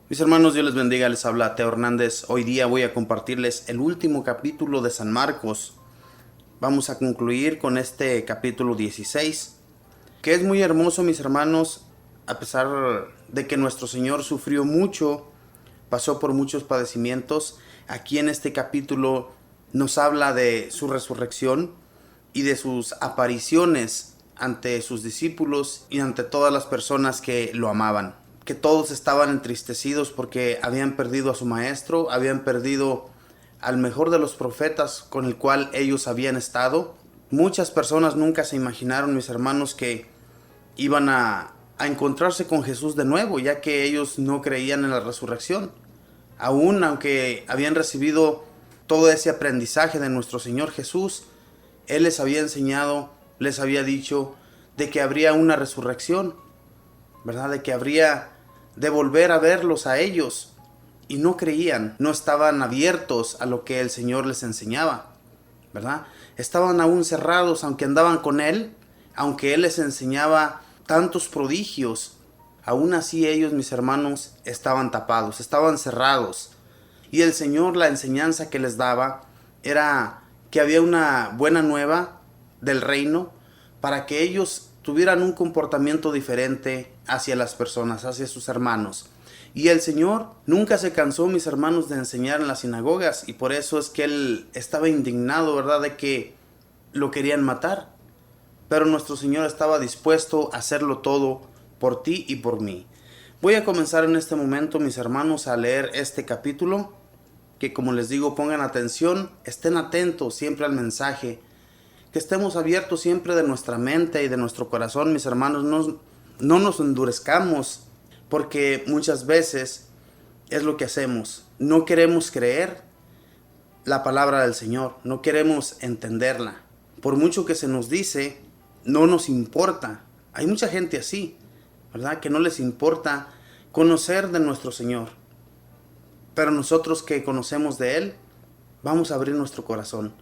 Mis hermanos, Dios les bendiga, les habla Teo Hernández. Hoy día voy a compartirles el último capítulo de San Marcos. Vamos a concluir con este capítulo 16, que es muy hermoso, mis hermanos, a pesar de que nuestro Señor sufrió mucho, pasó por muchos padecimientos. Aquí en este capítulo nos habla de su resurrección y de sus apariciones ante sus discípulos y ante todas las personas que lo amaban. Que todos estaban entristecidos porque habían perdido a su maestro, habían perdido al mejor de los profetas con el cual ellos habían estado. Muchas personas nunca se imaginaron, mis hermanos, que iban a encontrarse con Jesús de nuevo, ya que ellos no creían en la resurrección. Aún aunque habían recibido todo ese aprendizaje de nuestro Señor Jesús, Él les había enseñado, les había dicho de que habría una resurrección, ¿verdad? De que habría de volver a verlos a ellos. Y no creían, no estaban abiertos a lo que el Señor les enseñaba, ¿verdad? Estaban aún cerrados, aunque andaban con Él, aunque Él les enseñaba tantos prodigios. Aún así ellos, mis hermanos, estaban tapados, estaban cerrados. Y el Señor, la enseñanza que les daba era que había una buena nueva del reino para que ellos tuvieran un comportamiento diferente hacia las personas, hacia sus hermanos. Y el Señor nunca se cansó, mis hermanos, de enseñar en las sinagogas, y por eso es que Él estaba indignado, ¿verdad?, de que lo querían matar. Pero nuestro Señor estaba dispuesto a hacerlo todo por ti y por mí. Voy a comenzar en este momento, mis hermanos, a leer este capítulo, que como les digo, pongan atención, estén atentos siempre al mensaje, que estemos abiertos siempre de nuestra mente y de nuestro corazón, mis hermanos, no nos endurezcamos, porque muchas veces es lo que hacemos. No queremos creer la palabra del Señor, no queremos entenderla. Por mucho que se nos dice, no nos importa. Hay mucha gente así, ¿verdad?, que no les importa conocer de nuestro Señor. Pero nosotros que conocemos de Él, vamos a abrir nuestro corazón.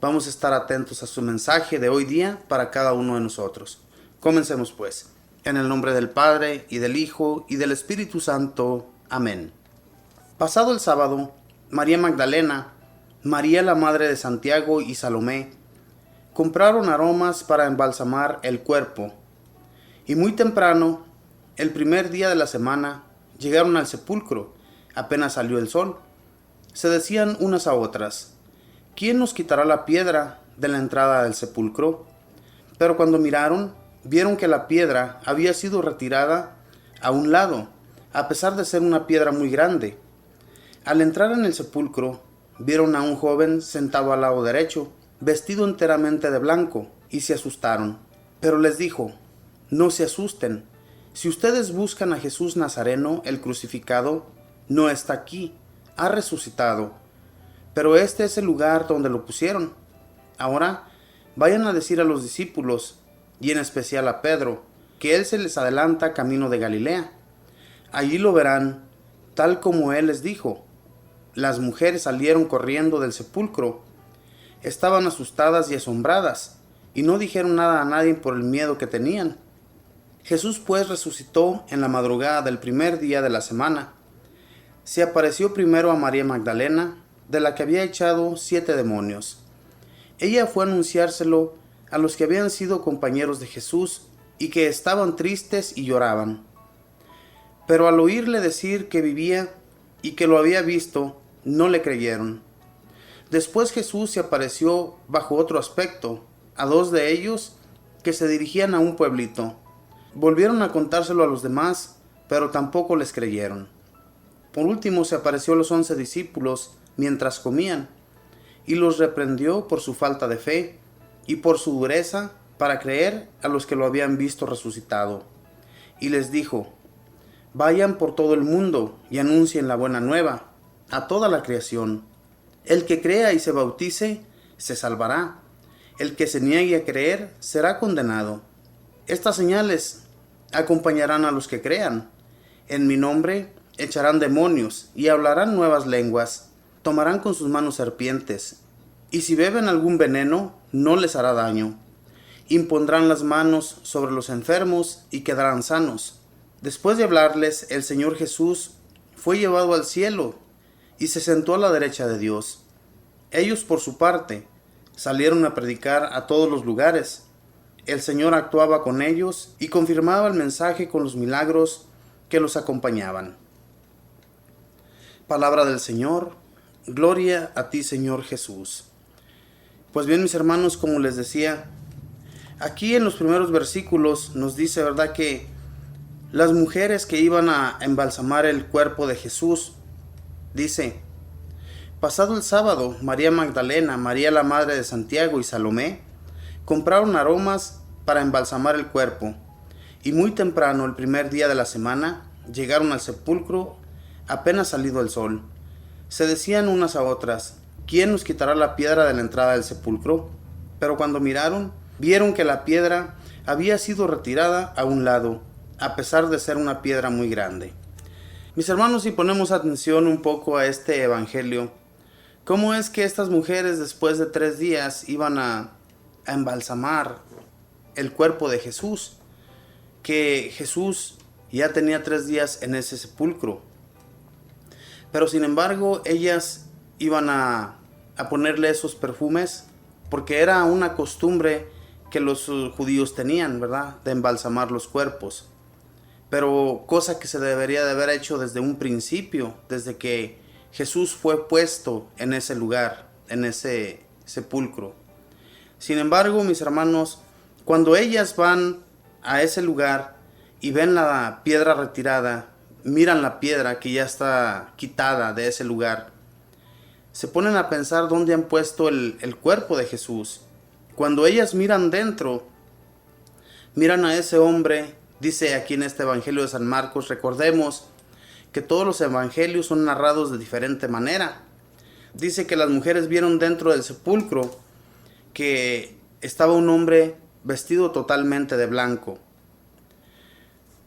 Vamos a estar atentos a su mensaje de hoy día para cada uno de nosotros. Comencemos pues. En el nombre del Padre, y del Hijo, y del Espíritu Santo. Amén. Pasado el sábado, María Magdalena, María la madre de Santiago y Salomé, compraron aromas para embalsamar el cuerpo. Y muy temprano, el primer día de la semana, llegaron al sepulcro. Apenas salió el sol. Se decían unas a otras: ¿quién nos quitará la piedra de la entrada del sepulcro? Pero cuando miraron, vieron que la piedra había sido retirada a un lado, a pesar de ser una piedra muy grande. Al entrar en el sepulcro, vieron a un joven sentado al lado derecho, vestido enteramente de blanco, y se asustaron. Pero les dijo: no se asusten. Si ustedes buscan a Jesús Nazareno, el crucificado, no está aquí, ha resucitado. Pero este es el lugar donde lo pusieron. Ahora vayan a decir a los discípulos, y en especial a Pedro, que él se les adelanta camino de Galilea. Allí lo verán, tal como él les dijo. Las mujeres salieron corriendo del sepulcro. Estaban asustadas y asombradas, y no dijeron nada a nadie por el miedo que tenían. Jesús pues resucitó en la madrugada del primer día de la semana. Se apareció primero a María Magdalena, de la que había echado 7 demonios. Ella fue a anunciárselo a los que habían sido compañeros de Jesús y que estaban tristes y lloraban. Pero al oírle decir que vivía y que lo había visto, no le creyeron. Después Jesús se apareció bajo otro aspecto a 2 de ellos que se dirigían a un pueblito. Volvieron a contárselo a los demás, pero tampoco les creyeron. Por último se apareció a los 11 discípulos mientras comían, y los reprendió por su falta de fe y por su dureza para creer a los que lo habían visto resucitado. Y les dijo: vayan por todo el mundo y anuncien la buena nueva a toda la creación. El que crea y se bautice se salvará. El que se niegue a creer será condenado. Estas señales acompañarán a los que crean. En mi nombre echarán demonios y hablarán nuevas lenguas. Tomarán con sus manos serpientes, y si beben algún veneno, no les hará daño. Impondrán las manos sobre los enfermos y quedarán sanos. Después de hablarles, el Señor Jesús fue llevado al cielo y se sentó a la derecha de Dios. Ellos, por su parte, salieron a predicar a todos los lugares. El Señor actuaba con ellos y confirmaba el mensaje con los milagros que los acompañaban. Palabra del Señor. Gloria a ti, Señor Jesús. Pues bien, mis hermanos, como les decía, aquí en los primeros versículos nos dice, ¿verdad?, que las mujeres que iban a embalsamar el cuerpo de Jesús, dice: pasado el sábado, María Magdalena, María la madre de Santiago y Salomé compraron aromas para embalsamar el cuerpo, y muy temprano, el primer día de la semana, llegaron al sepulcro apenas salido el sol. Se decían unas a otras: ¿quién nos quitará la piedra de la entrada del sepulcro? Pero cuando miraron, vieron que la piedra había sido retirada a un lado, a pesar de ser una piedra muy grande. Mis hermanos, si ponemos atención un poco a este evangelio, ¿cómo es que estas mujeres después de 3 días iban a embalsamar el cuerpo de Jesús? Que Jesús ya tenía 3 días en ese sepulcro. Pero sin embargo, ellas iban a ponerle esos perfumes porque era una costumbre que los judíos tenían, ¿verdad?, de embalsamar los cuerpos. Pero cosa que se debería de haber hecho desde un principio, desde que Jesús fue puesto en ese lugar, en ese sepulcro. Sin embargo, mis hermanos, cuando ellas van a ese lugar y ven la piedra retirada, miran la piedra que ya está quitada de ese lugar, se ponen a pensar dónde han puesto el cuerpo de Jesús. Cuando ellas miran dentro, miran a ese hombre. Dice aquí en este Evangelio de San Marcos, recordemos que todos los evangelios son narrados de diferente manera. Dice que las mujeres vieron dentro del sepulcro que estaba un hombre vestido totalmente de blanco.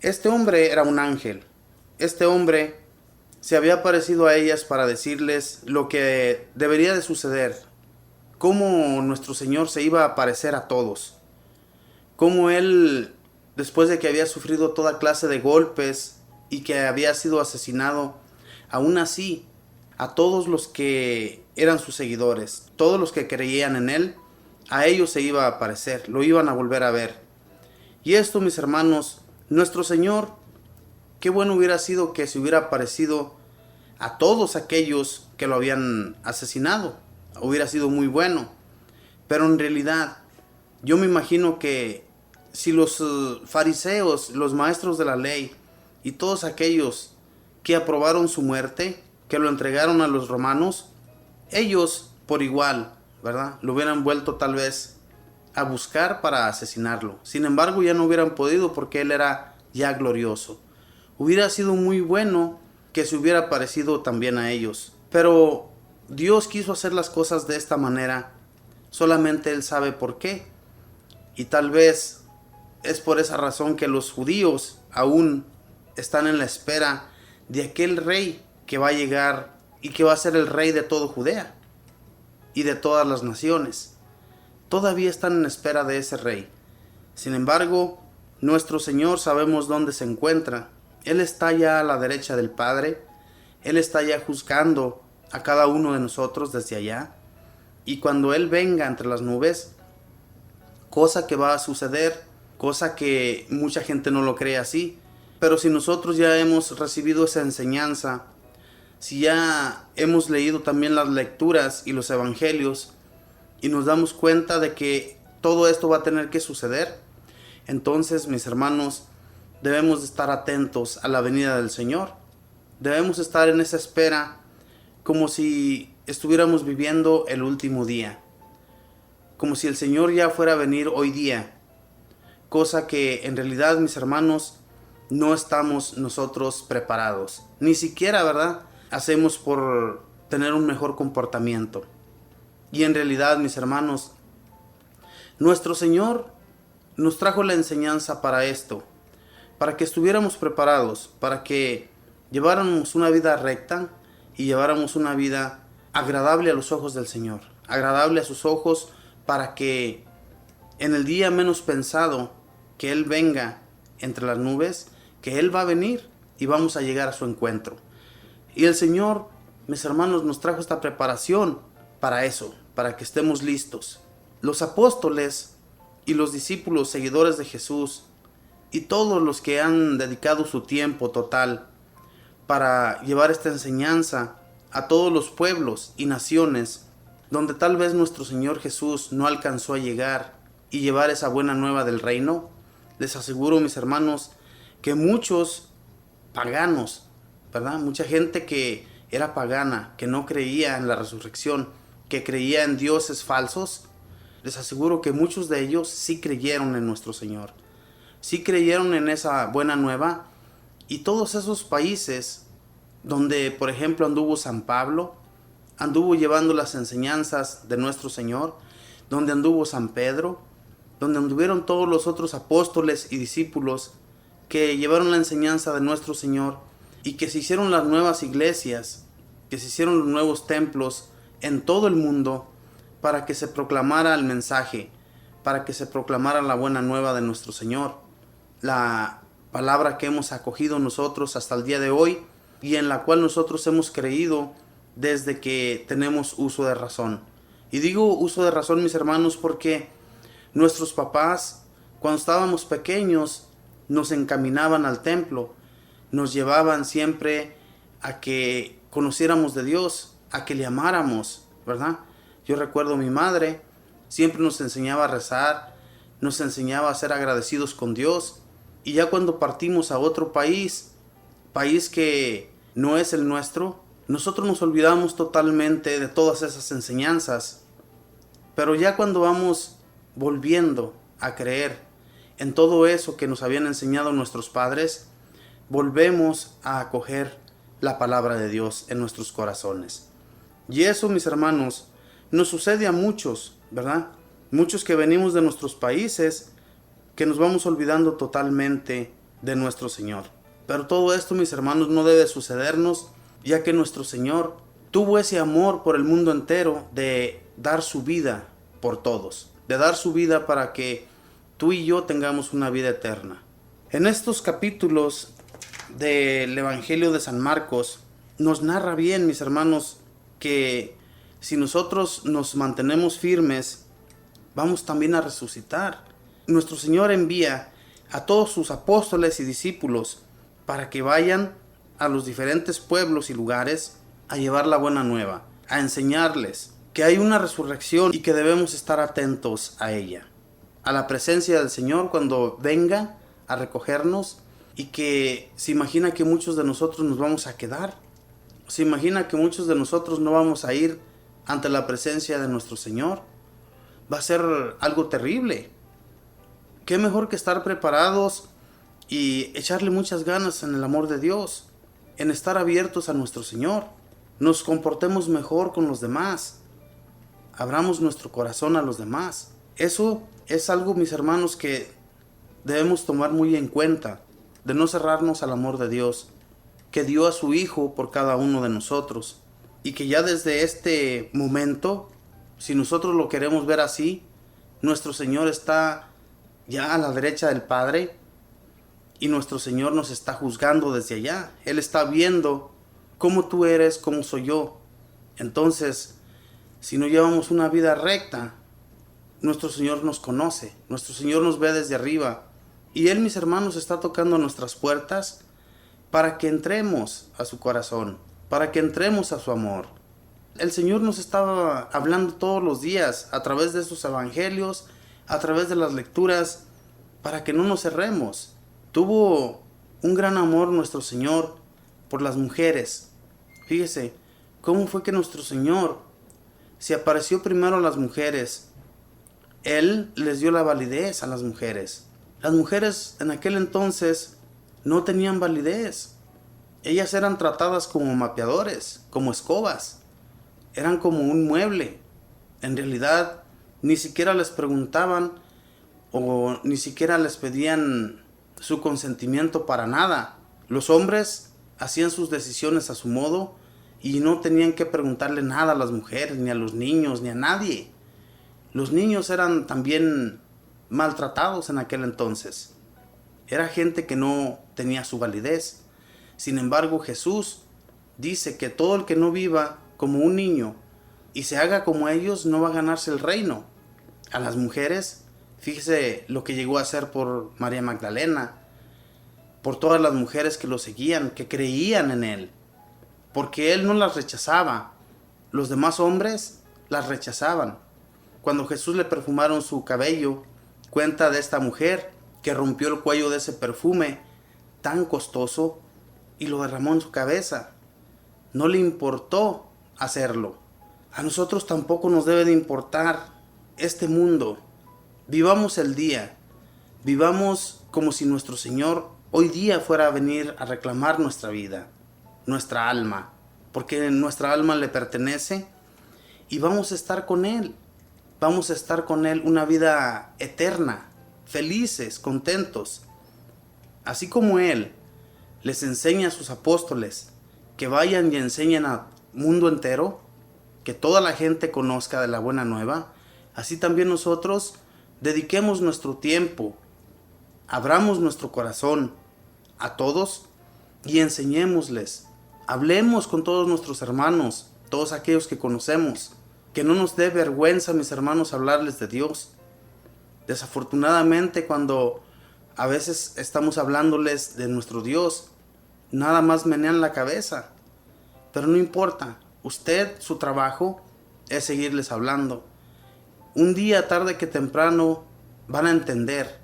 Este hombre era un ángel. Este hombre se había aparecido a ellas para decirles lo que debería de suceder, cómo nuestro Señor se iba a aparecer a todos, cómo Él, después de que había sufrido toda clase de golpes y que había sido asesinado, aún así, a todos los que eran sus seguidores, todos los que creían en Él, a ellos se iba a aparecer, lo iban a volver a ver. Y esto, mis hermanos, nuestro Señor, qué bueno hubiera sido que se hubiera aparecido a todos aquellos que lo habían asesinado. Hubiera sido muy bueno. Pero en realidad, yo me imagino que si los fariseos, los maestros de la ley y todos aquellos que aprobaron su muerte, que lo entregaron a los romanos, ellos por igual, ¿verdad?, lo hubieran vuelto tal vez a buscar para asesinarlo. Sin embargo, ya no hubieran podido porque él era ya glorioso. Hubiera sido muy bueno que se hubiera parecido también a ellos. Pero Dios quiso hacer las cosas de esta manera. Solamente Él sabe por qué. Y tal vez es por esa razón que los judíos aún están en la espera de aquel rey que va a llegar y que va a ser el rey de todo Judea y de todas las naciones. Todavía están en espera de ese rey. Sin embargo, nuestro Señor sabemos dónde se encuentra. Él está ya a la derecha del Padre. Él está ya juzgando a cada uno de nosotros desde allá. Y cuando Él venga entre las nubes, cosa que va a suceder, cosa que mucha gente no lo cree así, pero si nosotros ya hemos recibido esa enseñanza, si ya hemos leído también las lecturas y los evangelios y nos damos cuenta de que todo esto va a tener que suceder, entonces, mis hermanos, debemos de estar atentos a la venida del Señor. Debemos estar en esa espera como si estuviéramos viviendo el último día, como si el Señor ya fuera a venir hoy día, cosa que en realidad, mis hermanos, no estamos nosotros preparados, ni siquiera, ¿verdad?, hacemos por tener un mejor comportamiento. Y en realidad, mis hermanos, nuestro Señor nos trajo la enseñanza para esto, para que estuviéramos preparados, para que lleváramos una vida recta y lleváramos una vida agradable a los ojos del Señor, agradable a sus ojos, para que en el día menos pensado que Él venga entre las nubes, que Él va a venir y vamos a llegar a su encuentro. Y el Señor, mis hermanos, nos trajo esta preparación para eso, para que estemos listos. Los apóstoles y los discípulos seguidores de Jesús y todos los que han dedicado su tiempo total para llevar esta enseñanza a todos los pueblos y naciones donde tal vez nuestro Señor Jesús no alcanzó a llegar y llevar esa buena nueva del reino, les aseguro, mis hermanos, que muchos paganos, ¿verdad? Mucha gente que era pagana, que no creía en la resurrección, que creía en dioses falsos, les aseguro que muchos de ellos sí creyeron en nuestro Señor, sí creyeron en esa buena nueva. Y todos esos países donde, por ejemplo, anduvo San Pablo, anduvo llevando las enseñanzas de nuestro Señor, donde anduvo San Pedro, donde anduvieron todos los otros apóstoles y discípulos que llevaron la enseñanza de nuestro Señor, y que se hicieron las nuevas iglesias, que se hicieron los nuevos templos en todo el mundo para que se proclamara el mensaje, para que se proclamara la buena nueva de nuestro Señor, la palabra que hemos acogido nosotros hasta el día de hoy y en la cual nosotros hemos creído desde que tenemos uso de razón. Y digo uso de razón, mis hermanos, porque nuestros papás, cuando estábamos pequeños, nos encaminaban al templo, nos llevaban siempre a que conociéramos de Dios, a que le amáramos, ¿verdad? Yo recuerdo a mi madre, siempre nos enseñaba a rezar, nos enseñaba a ser agradecidos con Dios. Y ya cuando partimos a otro país que no es el nuestro, nosotros nos olvidamos totalmente de todas esas enseñanzas. Pero ya cuando vamos volviendo a creer en todo eso que nos habían enseñado nuestros padres, volvemos a acoger la palabra de Dios en nuestros corazones. Y eso, mis hermanos, nos sucede a muchos, ¿verdad? Muchos que venimos de nuestros países, que nos vamos olvidando totalmente de nuestro Señor. Pero todo esto, mis hermanos, no debe sucedernos, ya que nuestro Señor tuvo ese amor por el mundo entero de dar su vida por todos, de dar su vida para que tú y yo tengamos una vida eterna. En estos capítulos del Evangelio de San Marcos nos narra bien, mis hermanos, que si nosotros nos mantenemos firmes, vamos también a resucitar. Nuestro Señor envía a todos sus apóstoles y discípulos para que vayan a los diferentes pueblos y lugares a llevar la buena nueva, a enseñarles que hay una resurrección y que debemos estar atentos a ella, a la presencia del Señor cuando venga a recogernos, y que se imagina que muchos de nosotros nos vamos a quedar, se imagina que muchos de nosotros no vamos a ir ante la presencia de nuestro Señor. Va a ser algo terrible. Qué mejor que estar preparados y echarle muchas ganas en el amor de Dios, en estar abiertos a nuestro Señor. Nos comportemos mejor con los demás, abramos nuestro corazón a los demás. Eso es algo, mis hermanos, que debemos tomar muy en cuenta, de no cerrarnos al amor de Dios, que dio a su Hijo por cada uno de nosotros, y que ya desde este momento, si nosotros lo queremos ver así, nuestro Señor está ya a la derecha del Padre, y nuestro Señor nos está juzgando desde allá. Él está viendo cómo tú eres, cómo soy yo. Entonces, si no llevamos una vida recta, nuestro Señor nos conoce, nuestro Señor nos ve desde arriba, y Él, mis hermanos, está tocando nuestras puertas para que entremos a su corazón, para que entremos a su amor. El Señor nos estaba hablando todos los días a través de sus evangelios, a través de las lecturas, para que no nos cerremos. Tuvo un gran amor nuestro Señor por las mujeres. Fíjese cómo fue que nuestro Señor se apareció primero a las mujeres. Él les dio la validez a las mujeres. Las mujeres en aquel entonces no tenían validez. Ellas eran tratadas como mapeadores, como escobas. Eran como un mueble. En realidad, ni siquiera les preguntaban o ni siquiera les pedían su consentimiento para nada. Los hombres hacían sus decisiones a su modo y no tenían que preguntarle nada a las mujeres, ni a los niños, ni a nadie. Los niños eran también maltratados en aquel entonces. Era gente que no tenía su validez. Sin embargo, Jesús dice que todo el que no viva como un niño y se haga como ellos no va a ganarse el reino. A las mujeres, fíjese lo que llegó a hacer por María Magdalena, por todas las mujeres que lo seguían, que creían en él, porque él no las rechazaba. Los demás hombres las rechazaban. Cuando Jesús le perfumaron su cabello, cuenta de esta mujer que rompió el cuello de ese perfume tan costoso y lo derramó en su cabeza. No le importó hacerlo. A nosotros tampoco nos debe de importar este mundo. Vivamos el día. Vivamos como si nuestro Señor hoy día fuera a venir a reclamar nuestra vida, nuestra alma, porque nuestra alma le pertenece y vamos a estar con Él. Vamos a estar con Él una vida eterna, felices, contentos. Así como Él les enseña a sus apóstoles que vayan y enseñen al mundo entero, que toda la gente conozca de la buena nueva, así también nosotros dediquemos nuestro tiempo, abramos nuestro corazón a todos y enseñémosles. Hablemos con todos nuestros hermanos, todos aquellos que conocemos, que no nos dé vergüenza, mis hermanos, hablarles de Dios. Desafortunadamente, cuando a veces estamos hablándoles de nuestro Dios, nada más menean la cabeza. Pero no importa, usted, su trabajo es seguirles hablando. Un día, tarde que temprano, van a entender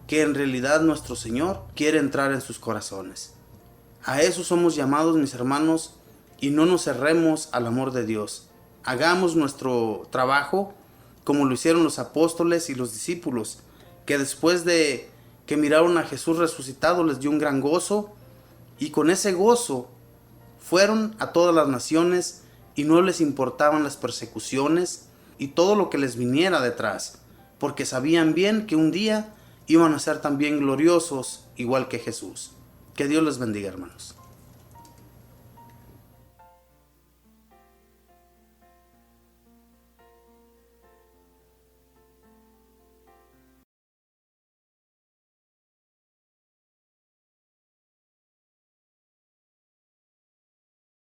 que en realidad nuestro Señor quiere entrar en sus corazones. A eso somos llamados, mis hermanos, y no nos cerremos al amor de Dios. Hagamos nuestro trabajo como lo hicieron los apóstoles y los discípulos, que después de que miraron a Jesús resucitado les dio un gran gozo, y con ese gozo fueron a todas las naciones y no les importaban las persecuciones y todo lo que les viniera detrás, porque sabían bien que un día iban a ser también gloriosos igual que Jesús. Que Dios les bendiga, hermanos.